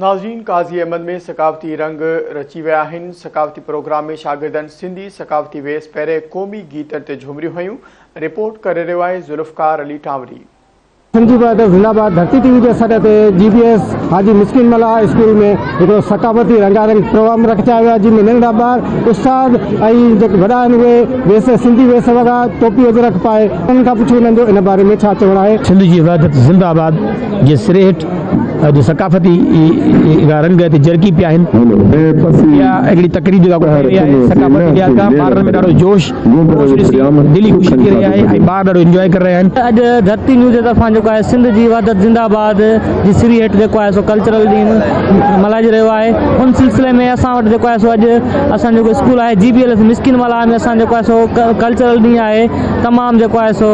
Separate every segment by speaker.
Speaker 1: नाज़रीन, काज़ी अहमद में सकाफ़ती रंग रची विया आहिनि। सकाफ़ती प्रोग्राम में शागिर्दनि सिंधी सकाफ़ती वेस पहिरें क़ौमी गीतनि ते झूमरियूं हुयूं। रिपोर्ट करे रहियो आहे ज़ुल्फ़कार अली टावरी।
Speaker 2: सिंधी जिंदाबाद धरती टीवी के सॾ ते GBS हाजी मिस्किन मला स्कूल में एक सकाफ़ती रंगारंग प्रोग्राम रखिया विया, जिनमें नंढा ॿार उस्ताद ऐं जेके वॾा आहिनि उहे वेस सिंधी वेस वॻा टोपी अजरक पाए उन्हनि खां पुछो वञे इन बारे में छा चवणु आहे।
Speaker 3: सिंध जी वहदत जिंदाबाद जे सिरे हेठि अॼु सकाफ़ती रंग ते जरकी पिया आहिनि। इहा हिकिड़ी तकरीब सकाफ़ती ॿारनि में ॾाढो जोश दिली ख़ुशी थी रही आहे ऐं ॿार ॾाढो इंजॉय करे रहिया आहिनि।
Speaker 4: अॼु धरती न्यूज़ जे तरफ़ां जेको आहे सिंध जी वहदत जिंदाबाद जी सिरी हेठि जेको आहे सो कल्चरल ॾींहुं मल्हाइजी रहियो आहे। उन सिलसिले में असां वटि जेको आहे सो अॼु असां जेको स्कूल आहे GBS मिस्किन मला में असां जेको आहे सो कल्चरल ॾींहुं आहे तमामु जेको आहे सो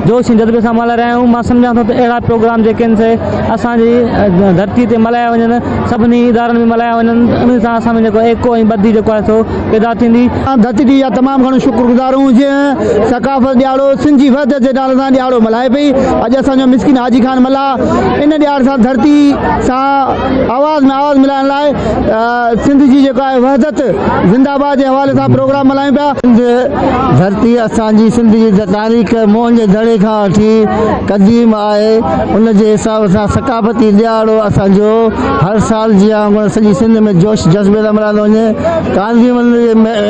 Speaker 4: जोश ऐं जज़्बे सां मल्हाए रहिया आहियूं। मां सम्झां थो त अहिड़ा प्रोग्राम जेके आहिनि से असांजी धरती ते मल्हाया वञनि, सभिनी इदारनि में मल्हाया वञनि, उन सां असां में जेको एको ऐं ॿधी जेको आहे सो पैदा थींदी।
Speaker 2: धरती टी जा तमामु घणो शुक्रगुज़ार हूं जीअं सकाफ़त ॾियारो सिंध जी वहदत जे नाले सां ॾियारो मल्हाए पई। अॼु असांजो मिस्किन हाजी खान मला इन ॾियार सां धरती सां आवाज़ में आवाज़ मिलाइण लाइ सिंध जी जेको आहे वहदत जिंदाबाद जे हवाले सां प्रोग्राम मल्हायूं पिया। धरती असांजी सिंध जी तारीख़ मोहन जे दड़े खां वठी क़दीम आहे, उन जे हिसाब सां सकाफ़ती ॾियारो असांजो हर साल जीअं सॼी सिंध में जोश जज़्बे सां मल्हायो वञे। काज़ी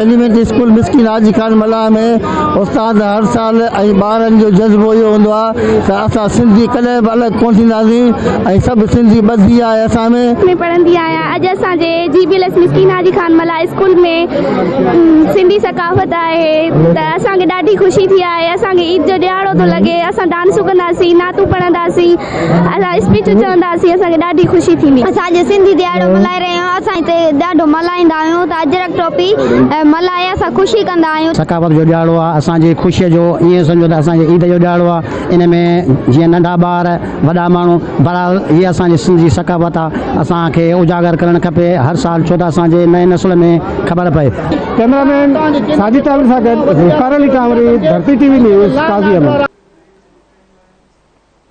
Speaker 2: एलिमेंट्री स्कूल मिस्किन हाजी खान मला में उस्ताद हर साल ऐं ॿारनि जो जज़्बो इहो हूंदो आहे त असां सिंधी कॾहिं बि अलॻि कोन थींदासीं ऐं सभु सिंधी ॿधी आहे असां में
Speaker 5: पढ़ंदी आहियां। अॼु असांजे GBS मिस्किन हाजी खान मला स्कूल में सिंधी सकाफ़त आहे त असांखे ॾाढी ख़ुशी थी आहे। असांखे ईद जो ॾियारो थो लॻे, असां डांसूं कंदासीं, नातूं पढ़ंदासीं, असां स्पीचूं चवंदासीं, असांखे ॾाढी ख़ुशी थींदी। असांजे सिंधी ॾियारो मल्हाए रहिया आहियूं, असां हिते ॾाढो मल्हाईंदा आहियूं त अजरक टोपी मल्हाए असां ख़ुशी कंदा आहियूं।
Speaker 6: सकाफ़त जो ॾियारो आहे असांजी ख़ुशीअ जो, ईअं सम्झो त असांजे ईद जो ॾियारो आहे। इन में जीअं नंढा ॿार वॾा माण्हू बहरहाल हीअ असांजी सिंधी सकाफ़त आहे, असांखे उजागर करणु खपे हर साल, छो त असांजे नए नस्ल में ख़बर पए।
Speaker 2: कैमरामैन साजिद टावरी सां गॾु ज़ुल्फ़कार अली टावरी, धरती टीवी न्यूज़, काज़ी अहमद।